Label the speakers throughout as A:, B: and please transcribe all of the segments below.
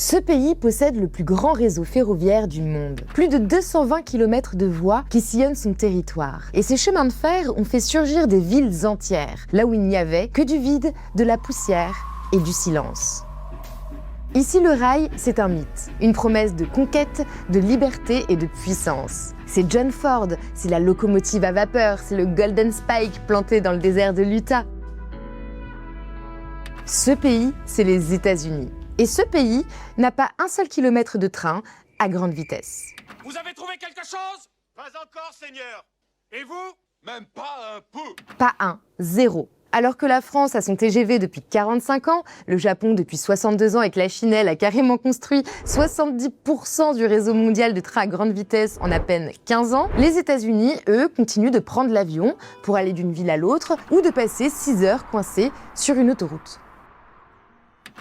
A: Ce pays possède le plus grand réseau ferroviaire du monde. Plus de 220 km de voies qui sillonnent son territoire. Et ces chemins de fer ont fait surgir des villes entières, là où il n'y avait que du vide, de la poussière et du silence. Ici, le rail, c'est un mythe, une promesse de conquête, de liberté et de puissance. C'est John Ford, c'est la locomotive à vapeur, c'est le Golden Spike planté dans le désert de l'Utah. Ce pays, c'est les États-Unis. Et ce pays n'a pas un seul kilomètre de train à grande vitesse.
B: Vous avez trouvé quelque chose? Pas encore, Seigneur. Et vous? Même pas un peu.
A: Pas un, zéro. Alors que la France a son TGV depuis 45 ans, le Japon depuis 62 ans et que la Chine, elle, a carrément construit 70% du réseau mondial de trains à grande vitesse en à peine 15 ans, les États-Unis, eux, continuent de prendre l'avion pour aller d'une ville à l'autre ou de passer 6 heures coincés sur une autoroute.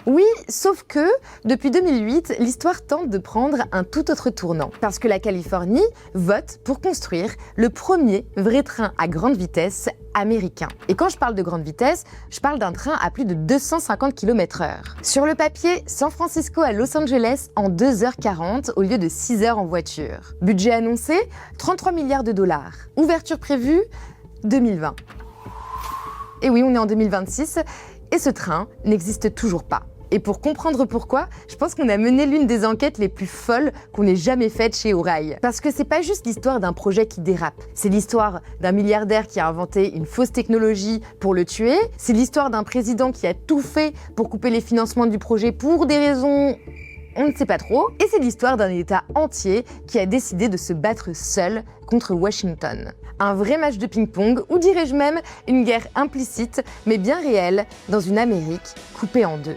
A: Oui, sauf que, depuis 2008, l'histoire tente de prendre un tout autre tournant. Parce que la Californie vote pour construire le premier vrai train à grande vitesse américain. Et quand je parle de grande vitesse, je parle d'un train à plus de 250 km/h. Sur le papier, San Francisco à Los Angeles en 2h40 au lieu de 6 heures en voiture. Budget annoncé, 33 milliards de dollars. Ouverture prévue, 2020. Et oui, on est en 2026 et ce train n'existe toujours pas. Et pour comprendre pourquoi, je pense qu'on a mené l'une des enquêtes les plus folles qu'on ait jamais faites chez Orail. Parce que c'est pas juste l'histoire d'un projet qui dérape, c'est l'histoire d'un milliardaire qui a inventé une fausse technologie pour le tuer, c'est l'histoire d'un président qui a tout fait pour couper les financements du projet pour des raisons... on ne sait pas trop, et c'est l'histoire d'un État entier qui a décidé de se battre seul contre Washington. Un vrai match de ping-pong, ou dirais-je même une guerre implicite, mais bien réelle, dans une Amérique coupée en deux.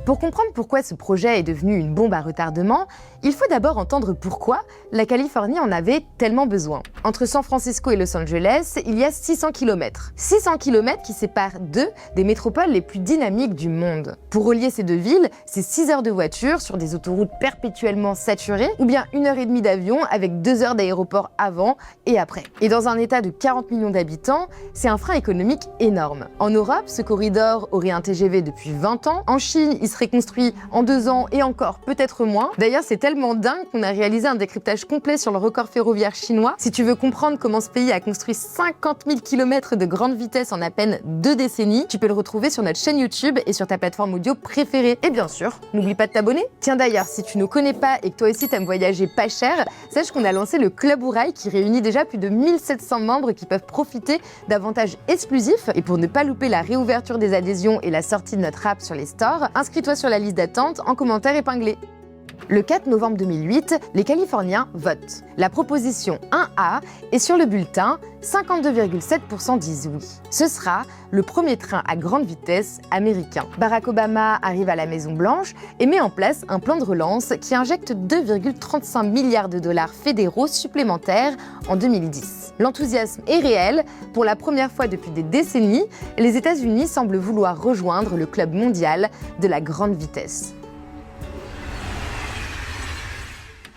A: Pour comprendre pourquoi ce projet est devenu une bombe à retardement, il faut d'abord entendre pourquoi la Californie en avait tellement besoin. Entre San Francisco et Los Angeles, il y a 600 km. 600 km qui séparent deux des métropoles les plus dynamiques du monde. Pour relier ces deux villes, c'est 6 heures de voiture sur des autoroutes perpétuellement saturées, ou bien 1h30 d'avion avec 2 heures d'aéroport avant et après. Et dans un état de 40 millions d'habitants, c'est un frein économique énorme. En Europe, ce corridor aurait un TGV depuis 20 ans. En Chine, il serait construit en 2 ans et encore peut-être moins. D'ailleurs, c'est tellement dingue qu'on a réalisé un décryptage complet sur le record ferroviaire chinois. Si tu veux comprendre comment ce pays a construit 50 000 km de grande vitesse en à peine 2 décennies, tu peux le retrouver sur notre chaîne YouTube et sur ta plateforme audio préférée. Et bien sûr, n'oublie pas de t'abonner. Tiens d'ailleurs, si tu ne connais pas et que toi aussi t'aimes voyager pas cher, sache qu'on a lancé le Club Orail qui réunit déjà plus de 1700 membres qui peuvent profiter d'avantages exclusifs. Et pour ne pas louper la réouverture des adhésions et la sortie de notre app sur les stores, inscris-toi sur la liste d'attente en commentaire épinglé. Le 4 novembre 2008, les Californiens votent. La proposition 1A est sur le bulletin, 52,7% disent oui. Ce sera le premier train à grande vitesse américain. Barack Obama arrive à la Maison-Blanche et met en place un plan de relance qui injecte 2,35 milliards de dollars fédéraux supplémentaires en 2010. L'enthousiasme est réel. Pour la première fois depuis des décennies, les États-Unis semblent vouloir rejoindre le club mondial de la grande vitesse.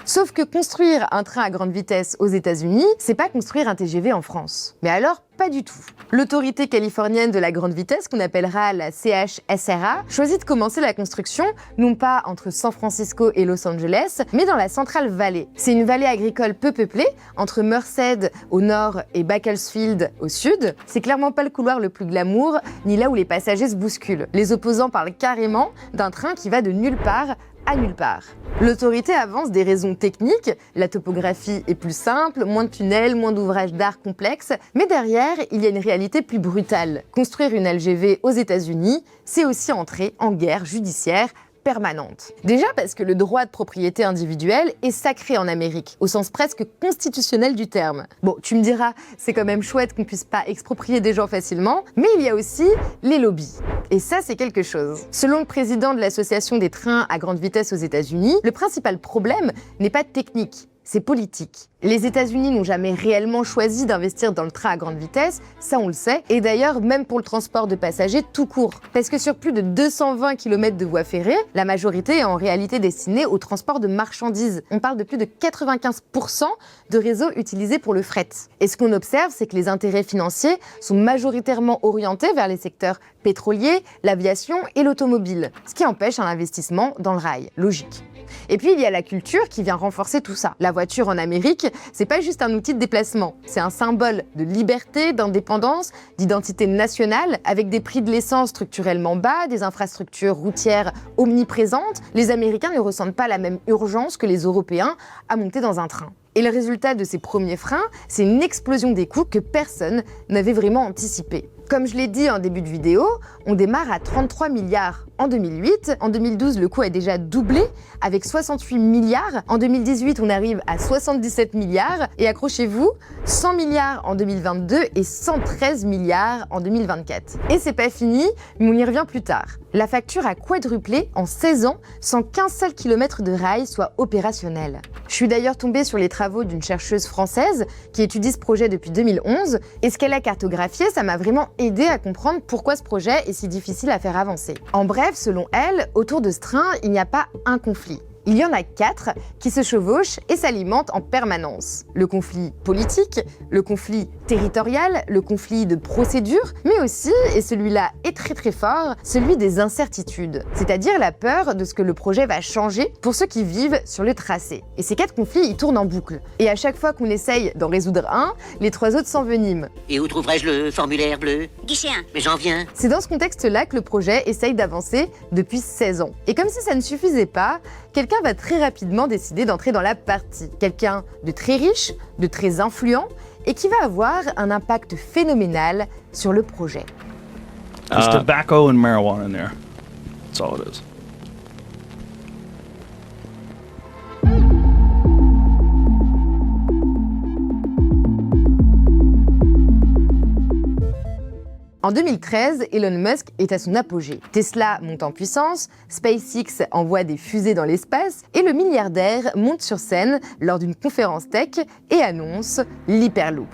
A: Sauf que construire un train à grande vitesse aux États-Unis, c'est pas construire un TGV en France. Mais alors, pas du tout. L'autorité californienne de la grande vitesse, qu'on appellera la CHSRA, choisit de commencer la construction, non pas entre San Francisco et Los Angeles, mais dans la Central Valley. C'est une vallée agricole peu peuplée, entre Merced au nord et Bakersfield au sud. C'est clairement pas le couloir le plus glamour, ni là où les passagers se bousculent. Les opposants parlent carrément d'un train qui va de nulle part à nulle part. L'autorité avance des raisons techniques, la topographie est plus simple, moins de tunnels, moins d'ouvrages d'art complexes, mais derrière, il y a une réalité plus brutale. Construire une LGV aux États-Unis, c'est aussi entrer en guerre judiciaire permanente. Déjà parce que le droit de propriété individuelle est sacré en Amérique, au sens presque constitutionnel du terme. Bon, tu me diras, c'est quand même chouette qu'on puisse pas exproprier des gens facilement, mais il y a aussi les lobbies. Et ça, c'est quelque chose. Selon le président de l'association des trains à grande vitesse aux États-Unis, le principal problème n'est pas technique, c'est politique. Les États-Unis n'ont jamais réellement choisi d'investir dans le train à grande vitesse, ça on le sait, et d'ailleurs même pour le transport de passagers tout court. Parce que sur plus de 220 km de voies ferrées, la majorité est en réalité destinée au transport de marchandises. On parle de plus de 95% de réseaux utilisés pour le fret. Et ce qu'on observe, c'est que les intérêts financiers sont majoritairement orientés vers les secteurs pétroliers, l'aviation et l'automobile, ce qui empêche un investissement dans le rail. Logique. Et puis il y a la culture qui vient renforcer tout ça. La voiture en Amérique, c'est pas juste un outil de déplacement, c'est un symbole de liberté, d'indépendance, d'identité nationale, avec des prix de l'essence structurellement bas, des infrastructures routières omniprésentes. Les Américains ne ressentent pas la même urgence que les Européens à monter dans un train. Et le résultat de ces premiers freins, c'est une explosion des coûts que personne n'avait vraiment anticipé. Comme je l'ai dit en début de vidéo, on démarre à 33 milliards en 2008. En 2012, le coût a déjà doublé avec 68 milliards. En 2018, on arrive à 77 milliards. Et accrochez-vous, 100 milliards en 2022 et 113 milliards en 2024. Et c'est pas fini, mais on y revient plus tard. La facture a quadruplé en 16 ans sans qu'un seul kilomètre de rail soit opérationnel. Je suis d'ailleurs tombée sur les travaux d'une chercheuse française qui étudie ce projet depuis 2011. Et ce qu'elle a cartographié, ça m'a vraiment aidé à comprendre pourquoi ce projet est si difficile à faire avancer. En bref, selon elle, autour de ce train, il n'y a pas un conflit. Il y en a 4 qui se chevauchent et s'alimentent en permanence. Le conflit politique, le conflit territorial, le conflit de procédure, mais aussi, et celui-là est très fort, celui des incertitudes, c'est-à-dire la peur de ce que le projet va changer pour ceux qui vivent sur le tracé. Et ces 4 conflits, ils tournent en boucle. Et à chaque fois qu'on essaye d'en résoudre un, les 3 autres s'enveniment.
C: Et où trouverai-je le formulaire bleu? Guichet 1. Mais j'en viens.
A: C'est dans ce contexte-là que le projet essaye d'avancer depuis 16 ans. Et comme si ça ne suffisait pas, quelqu'un va très rapidement décider d'entrer dans la partie. Quelqu'un de très riche, de très influent, et qui va avoir un impact phénoménal sur le projet.
D: There's tobacco and marijuana in there. That's all it is.
A: En 2013, Elon Musk est à son apogée. Tesla monte en puissance, SpaceX envoie des fusées dans l'espace et le milliardaire monte sur scène lors d'une conférence tech et annonce l'Hyperloop.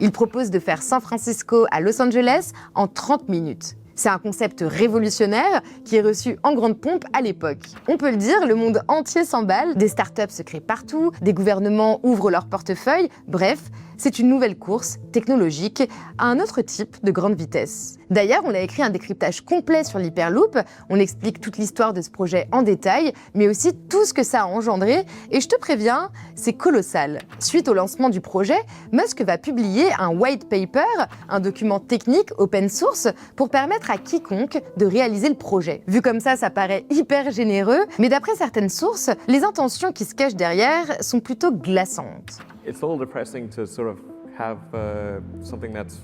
A: Il propose de faire San Francisco à Los Angeles en 30 minutes. C'est un concept révolutionnaire qui est reçu en grande pompe à l'époque. On peut le dire, le monde entier s'emballe, des startups se créent partout, des gouvernements ouvrent leurs portefeuilles, bref, c'est une nouvelle course technologique à un autre type de grande vitesse. D'ailleurs, on a écrit un décryptage complet sur l'Hyperloop, on explique toute l'histoire de ce projet en détail, mais aussi tout ce que ça a engendré, et je te préviens, c'est colossal. Suite au lancement du projet, Musk va publier un white paper, un document technique open source, pour permettre à quiconque de réaliser le projet. Vu comme ça paraît hyper généreux, mais d'après certaines sources, les intentions qui se cachent derrière sont plutôt glaçantes.
E: It's a little depressing to sort of have something that's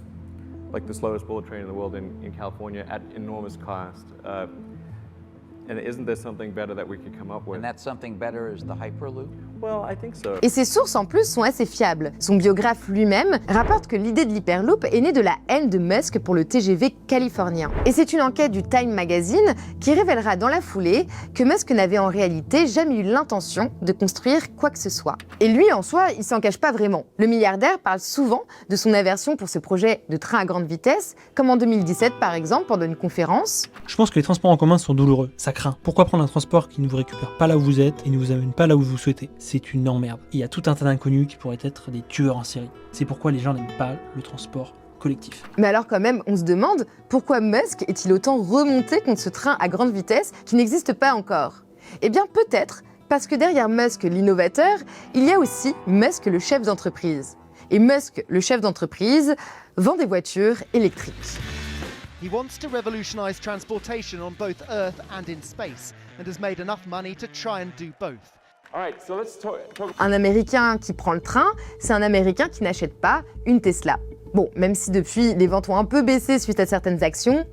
E: like the slowest bullet train in the world in California at enormous cost. And isn't there something better that we could come up with?
F: And that something better is the Hyperloop?
E: Well, I think so.
A: Et ces sources en plus sont assez fiables. Son biographe lui-même rapporte que l'idée de l'Hyperloop est née de la haine de Musk pour le TGV californien. Et c'est une enquête du Time Magazine qui révélera dans la foulée que Musk n'avait en réalité jamais eu l'intention de construire quoi que ce soit. Et lui, en soi, il s'en cache pas vraiment. Le milliardaire parle souvent de son aversion pour ce projet de train à grande vitesse, comme en 2017 par exemple, pendant une conférence.
G: Je pense que les transports en commun sont douloureux, ça craint. Pourquoi prendre un transport qui ne vous récupère pas là où vous êtes et ne vous amène pas là où vous souhaitez? C'est une emmerde. Il y a tout un tas d'inconnus qui pourraient être des tueurs en série. C'est pourquoi les gens n'aiment pas le transport collectif.
A: Mais alors quand même, on se demande pourquoi Musk est-il autant remonté contre ce train à grande vitesse qui n'existe pas encore? Eh bien peut-être parce que derrière Musk l'innovateur, il y a aussi Musk le chef d'entreprise. Et Musk le chef d'entreprise vend des voitures électriques.
H: He wants to revolutionize transportation on both Earth and in space, and has made enough money to try and do both.
E: All right, so let's talk.
A: Un Américain qui prend le train, c'est un Américain qui n'achète pas une Tesla. Bon, même si depuis, les ventes ont un peu baissé suite à certaines actions,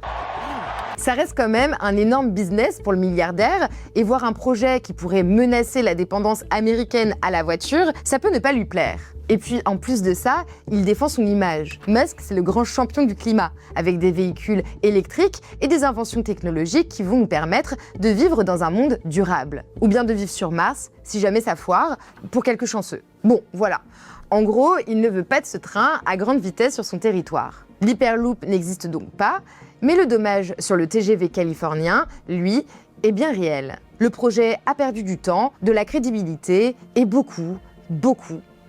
A: Ça reste quand même un énorme business pour le milliardaire, et voir un projet qui pourrait menacer la dépendance américaine à la voiture, ça peut ne pas lui plaire. Et puis, en plus de ça, il défend son image. Musk, c'est le grand champion du climat, avec des véhicules électriques et des inventions technologiques qui vont nous permettre de vivre dans un monde durable. Ou bien de vivre sur Mars, si jamais ça foire, pour quelques chanceux. Bon, voilà. En gros, il ne veut pas de ce train à grande vitesse sur son territoire. L'Hyperloop n'existe donc pas, mais le dommage sur le TGV californien, lui, est bien réel. Le projet a perdu du temps, de la crédibilité et beaucoup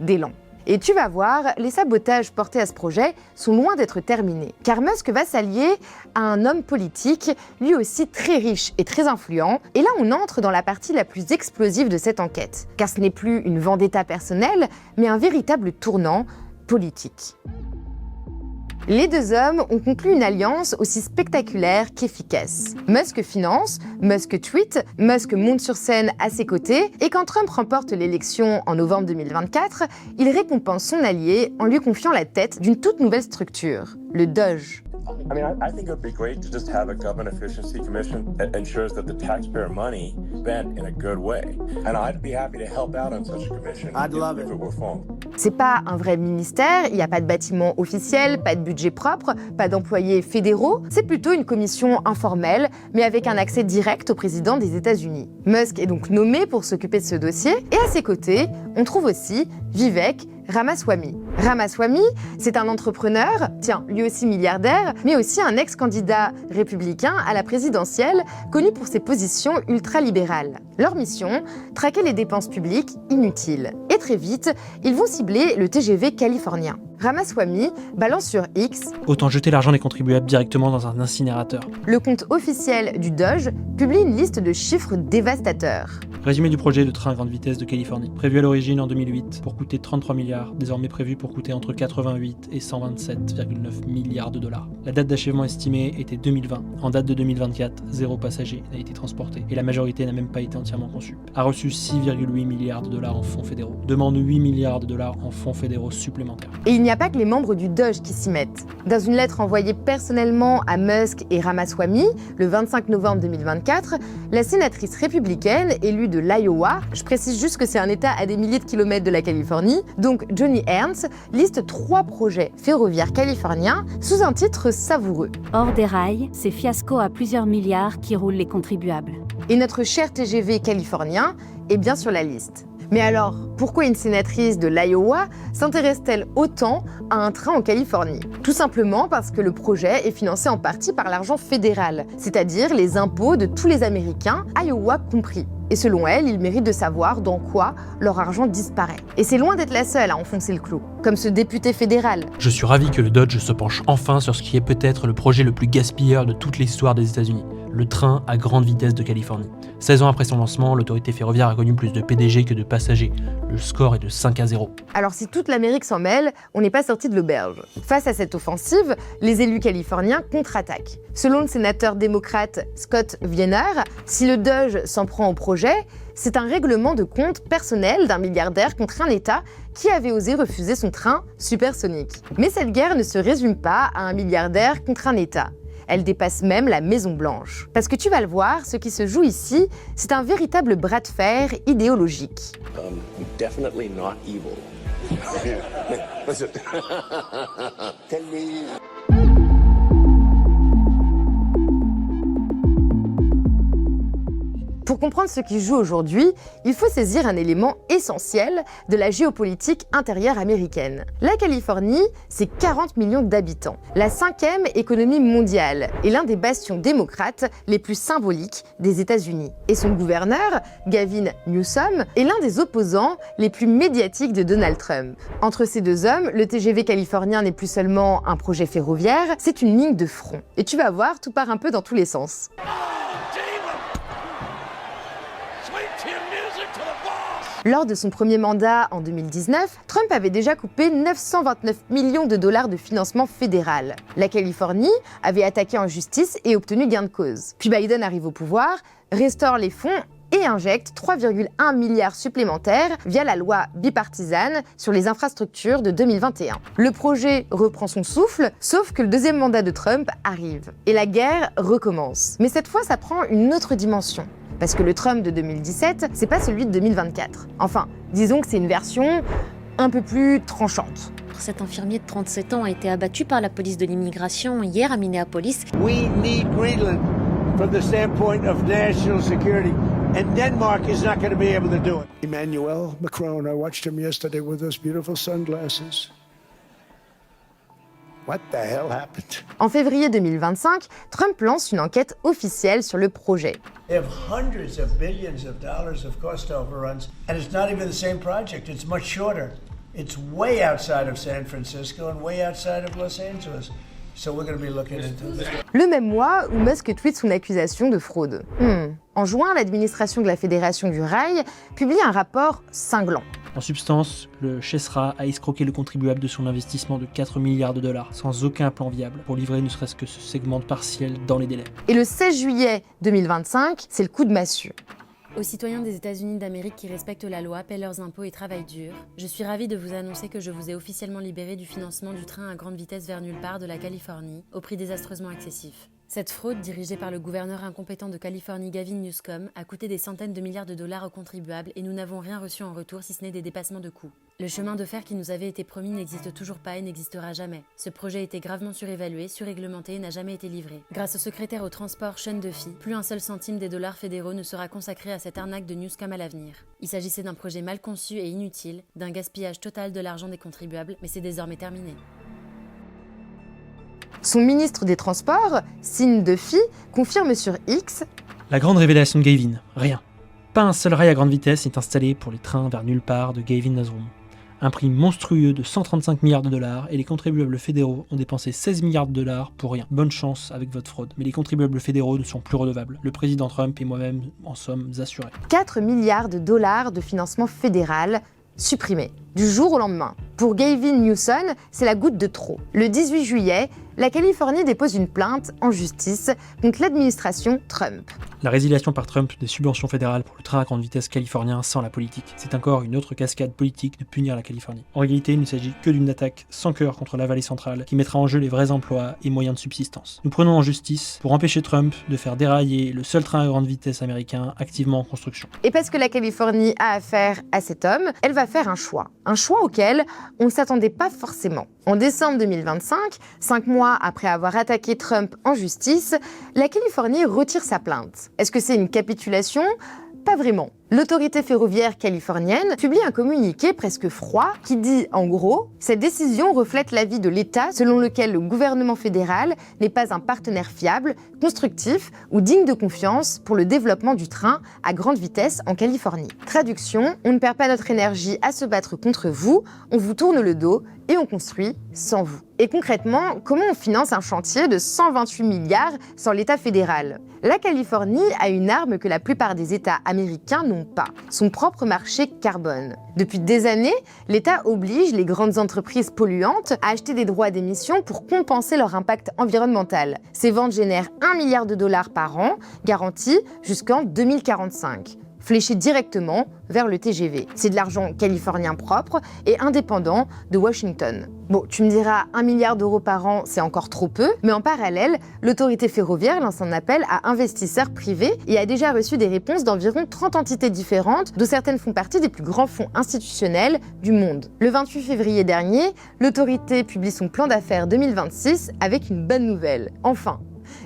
A: d'élan. Et tu vas voir, les sabotages portés à ce projet sont loin d'être terminés. Car Musk va s'allier à un homme politique, lui aussi très riche et très influent. Et là, on entre dans la partie la plus explosive de cette enquête. Car ce n'est plus une vendetta personnelle, mais un véritable tournant politique. Les deux hommes ont conclu une alliance aussi spectaculaire qu'efficace. Musk finance, Musk tweet, Musk monte sur scène à ses côtés, et quand Trump remporte l'élection en novembre 2024, il récompense son allié en lui confiant la tête d'une toute nouvelle structure, le Doge.
I: I mean, I think it would be great to just have a government efficiency commission that ensures that the taxpayer money is spent in a good way. And I'd be happy to help out on such a commission if it were formed.
A: C'est pas un vrai ministère, il n'y a pas de bâtiment officiel, pas de budget propre, pas d'employés fédéraux, c'est plutôt une commission informelle, mais avec un accès direct au président des États-Unis. Musk est donc nommé pour s'occuper de ce dossier, et à ses côtés, on trouve aussi Vivek Ramaswamy. Ramaswamy, c'est un entrepreneur, lui aussi milliardaire, mais aussi un ex-candidat républicain à la présidentielle, connu pour ses positions ultralibérales. Leur mission, traquer les dépenses publiques inutiles. Et très vite, ils vont cibler le TGV californien. Ramaswamy balance sur X «
G: Autant jeter l'argent des contribuables directement dans un incinérateur ».
A: Le compte officiel du Doge publie une liste de chiffres dévastateurs.
G: Résumé du projet de train à grande vitesse de Californie. Prévu à l'origine en 2008 pour coûter 33 milliards, désormais prévu pour coûter entre 88 et 127,9 milliards de dollars. La date d'achèvement estimée était 2020. En date de 2024, 0 passager n'a été transporté et la majorité n'a même pas été entièrement conçue. A reçu 6,8 milliards de dollars en fonds fédéraux. Demande 8 milliards de dollars en fonds fédéraux supplémentaires.
A: Et il n'y a pas que les membres du Doge qui s'y mettent. Dans une lettre envoyée personnellement à Musk et Ramaswamy, le 25 novembre 2024, la sénatrice républicaine élue de l'Iowa, je précise juste que c'est un état à des milliers de kilomètres de la Californie, donc Joni Ernst, liste 3 projets ferroviaires californiens sous un titre savoureux.
J: Hors des rails, ces fiascos à plusieurs milliards qui roulent les contribuables.
A: Et notre cher TGV californien est bien sur la liste. Mais alors, pourquoi une sénatrice de l'Iowa s'intéresse-t-elle autant à un train en Californie? Tout simplement parce que le projet est financé en partie par l'argent fédéral, c'est-à-dire les impôts de tous les Américains, Iowa compris. Et selon elle, ils méritent de savoir dans quoi leur argent disparaît. Et c'est loin d'être la seule à enfoncer le clou, comme ce député fédéral.
K: Je suis ravi que le Dodge se penche enfin sur ce qui est peut-être le projet le plus gaspilleur de toute l'histoire des États-Unis, le train à grande vitesse de Californie. 16 ans après son lancement, l'autorité ferroviaire a connu plus de PDG que de passagers. Le score est de 5-0.
A: Alors si toute l'Amérique s'en mêle, on n'est pas sorti de l'auberge. Face à cette offensive, les élus californiens contre-attaquent. Selon le sénateur démocrate Scott Wiener, si le Doge s'en prend au projet, c'est un règlement de compte personnel d'un milliardaire contre un État qui avait osé refuser son train supersonique. Mais cette guerre ne se résume pas à un milliardaire contre un État. Elle dépasse même la Maison-Blanche. Parce que tu vas le voir, ce qui se joue ici, c'est un véritable bras de fer idéologique.
I: Definitely not evil. Listen. Tell me.
A: Pour comprendre ce qui joue aujourd'hui, il faut saisir un élément essentiel de la géopolitique intérieure américaine. La Californie, c'est 40 millions d'habitants, la 5e économie mondiale et l'un des bastions démocrates les plus symboliques des États-Unis. Et son gouverneur, Gavin Newsom, est l'un des opposants les plus médiatiques de Donald Trump. Entre ces deux hommes, le TGV californien n'est plus seulement un projet ferroviaire, c'est une ligne de front. Et tu vas voir, tout part un peu dans tous les sens. Lors de son premier mandat en 2019, Trump avait déjà coupé 929 millions de dollars de financement fédéral. La Californie avait attaqué en justice et obtenu gain de cause. Puis Biden arrive au pouvoir, restaure les fonds et injecte 3,1 milliards supplémentaires via la loi bipartisane sur les infrastructures de 2021. Le projet reprend son souffle, sauf que le deuxième mandat de Trump arrive. Et la guerre recommence. Mais cette fois, ça prend une autre dimension. Parce que le Trump de 2017, c'est pas celui de 2024. Enfin, disons que c'est une version un peu plus tranchante.
J: Cet infirmier de 37 ans a été abattu par la police de l'immigration hier à Minneapolis.
L: We need Greenland from the standpoint of national security, and Denmark is not going to be able to do it.
M: Emmanuel Macron, I watched him yesterday with those beautiful sunglasses. What the hell happened?
A: En février 2025, Trump lance une enquête officielle sur le projet.
L: They have hundreds of billions of dollars of cost overruns, and it's not even the same project. It's much shorter. It's way outside of San Francisco and way outside of Los Angeles. So we're going to be looking into this.
A: Le même mois où Musk tweet son accusation de fraude. En juin, l'administration de la Fédération du Rail publie un rapport cinglant.
G: En substance, le Chesra a escroqué le contribuable de son investissement de 4 milliards de dollars, sans aucun plan viable, pour livrer ne serait-ce que ce segment partiel dans les délais.
A: Et le 16 juillet 2025, c'est le coup de massue.
J: Aux citoyens des États-Unis d'Amérique qui respectent la loi, paient leurs impôts et travaillent dur, je suis ravie de vous annoncer que je vous ai officiellement libéré du financement du train à grande vitesse vers nulle part de la Californie, au prix désastreusement excessif. Cette fraude, dirigée par le gouverneur incompétent de Californie Gavin Newsom, a coûté des centaines de milliards de dollars aux contribuables et nous n'avons rien reçu en retour si ce n'est des dépassements de coûts. Le chemin de fer qui nous avait été promis n'existe toujours pas et n'existera jamais. Ce projet a été gravement surévalué, surréglementé et n'a jamais été livré. Grâce au secrétaire au transport Sean Duffy, plus un seul centime des dollars fédéraux ne sera consacré à cette arnaque de Newsom à l'avenir. Il s'agissait d'un projet mal conçu et inutile, d'un gaspillage total de l'argent des contribuables, mais c'est désormais terminé.
A: Son ministre des Transports, Sean Duffy, confirme sur X «
G: La grande révélation de Gavin, rien. Pas un seul rail à grande vitesse n'est installé pour les trains vers nulle part de Gavin Newsom. Un prix monstrueux de 135 milliards de dollars et les contribuables fédéraux ont dépensé 16 milliards de dollars pour rien. Bonne chance avec votre fraude. Mais les contribuables fédéraux ne sont plus redevables. Le président Trump et moi-même en sommes assurés.
A: 4 milliards de dollars de financement fédéral supprimés, du jour au lendemain. Pour Gavin Newsom, c'est la goutte de trop. Le 18 juillet, la Californie dépose une plainte en justice contre l'administration Trump.
G: La résiliation par Trump des subventions fédérales pour le train à grande vitesse californien sans la politique. C'est encore une autre cascade politique de punir la Californie. En réalité, il ne s'agit que d'une attaque sans cœur contre la vallée centrale qui mettra en jeu les vrais emplois et moyens de subsistance. Nous prenons en justice pour empêcher Trump de faire dérailler le seul train à grande vitesse américain activement en construction.
A: Et parce que la Californie a affaire à cet homme, elle va faire un choix. Un choix auquel on ne s'attendait pas forcément. En décembre 2025, 5 mois après avoir attaqué Trump en justice, la Californie retire sa plainte. Est-ce que c'est une capitulation ? Pas vraiment. L'autorité ferroviaire californienne publie un communiqué presque froid qui dit, en gros, « Cette décision reflète l'avis de l'État selon lequel le gouvernement fédéral n'est pas un partenaire fiable, constructif ou digne de confiance pour le développement du train à grande vitesse en Californie. » Traduction, on ne perd pas notre énergie à se battre contre vous, on vous tourne le dos et on construit sans vous. Et concrètement, comment on finance un chantier de 128 milliards sans l'État fédéral ? La Californie a une arme que la plupart des États américains n'ont pas, son propre marché carbone. Depuis des années, l'État oblige les grandes entreprises polluantes à acheter des droits d'émission pour compenser leur impact environnemental. Ces ventes génèrent 1 milliard de dollars par an, garantis jusqu'en 2045. Fléché directement vers le TGV. C'est de l'argent californien propre et indépendant de Washington. Bon, tu me diras, 1 milliard d'euros par an, c'est encore trop peu, mais en parallèle, l'autorité ferroviaire lance un appel à investisseurs privés et a déjà reçu des réponses d'environ 30 entités différentes, dont certaines font partie des plus grands fonds institutionnels du monde. Le 28 février dernier, l'autorité publie son plan d'affaires 2026 avec une bonne nouvelle. Enfin,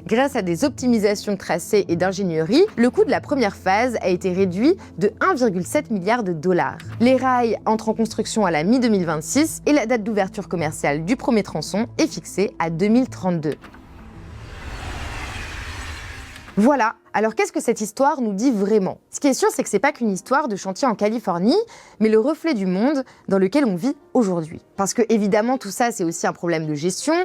A: grâce à des optimisations de tracés et d'ingénierie, le coût de la première phase a été réduit de 1,7 milliard de dollars. Les rails entrent en construction à la mi-2026 et la date d'ouverture commerciale du premier tronçon est fixée à 2032. Voilà. Alors qu'est-ce que cette histoire nous dit vraiment ? Ce qui est sûr, c'est que c'est pas qu'une histoire de chantier en Californie, mais le reflet du monde dans lequel on vit aujourd'hui. Parce que évidemment, tout ça, c'est aussi un problème de gestion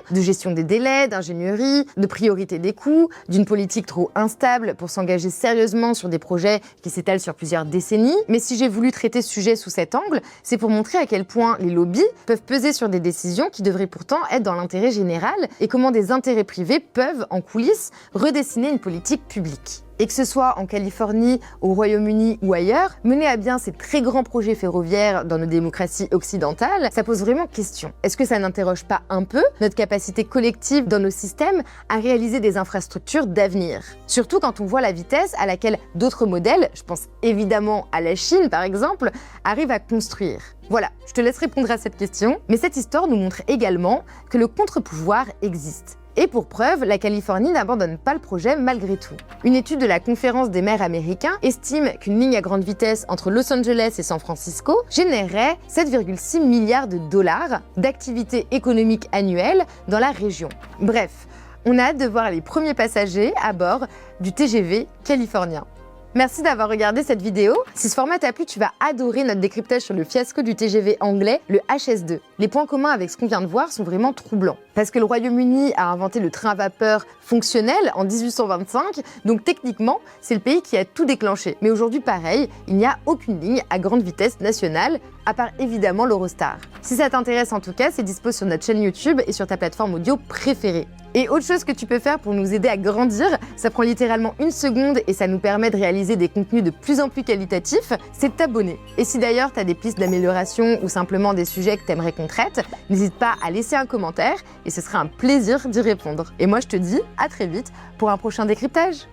A: des délais, d'ingénierie, de priorité des coûts, d'une politique trop instable pour s'engager sérieusement sur des projets qui s'étalent sur plusieurs décennies. Mais si j'ai voulu traiter ce sujet sous cet angle, c'est pour montrer à quel point les lobbies peuvent peser sur des décisions qui devraient pourtant être dans l'intérêt général et comment des intérêts privés peuvent, en coulisses, redessiner une politique publique. Et que ce soit en Californie, au Royaume-Uni ou ailleurs, mener à bien ces très grands projets ferroviaires dans nos démocraties occidentales, ça pose vraiment question. Est-ce que ça n'interroge pas un peu notre capacité collective dans nos systèmes à réaliser des infrastructures d'avenir? Surtout quand on voit la vitesse à laquelle d'autres modèles, je pense évidemment à la Chine par exemple, arrivent à construire. Voilà, je te laisse répondre à cette question, mais cette histoire nous montre également que le contre-pouvoir existe. Et pour preuve, la Californie n'abandonne pas le projet malgré tout. Une étude de la Conférence des maires américains estime qu'une ligne à grande vitesse entre Los Angeles et San Francisco générerait 7,6 milliards de dollars d'activité économique annuelle dans la région. Bref, on a hâte de voir les premiers passagers à bord du TGV californien. Merci d'avoir regardé cette vidéo. Si ce format t'a plu, tu vas adorer notre décryptage sur le fiasco du TGV anglais, le HS2. Les points communs avec ce qu'on vient de voir sont vraiment troublants. Parce que le Royaume-Uni a inventé le train à vapeur fonctionnel en 1825, donc techniquement, c'est le pays qui a tout déclenché. Mais aujourd'hui, pareil, il n'y a aucune ligne à grande vitesse nationale, à part évidemment l'Eurostar. Si ça t'intéresse en tout cas, c'est dispo sur notre chaîne YouTube et sur ta plateforme audio préférée. Et autre chose que tu peux faire pour nous aider à grandir, ça prend littéralement 1 seconde et ça nous permet de réaliser des contenus de plus en plus qualitatifs, c'est de t'abonner. Et si d'ailleurs tu as des pistes d'amélioration ou simplement des sujets que tu aimerais qu'on traite, n'hésite pas à laisser un commentaire et ce sera un plaisir d'y répondre. Et moi je te dis à très vite pour un prochain décryptage.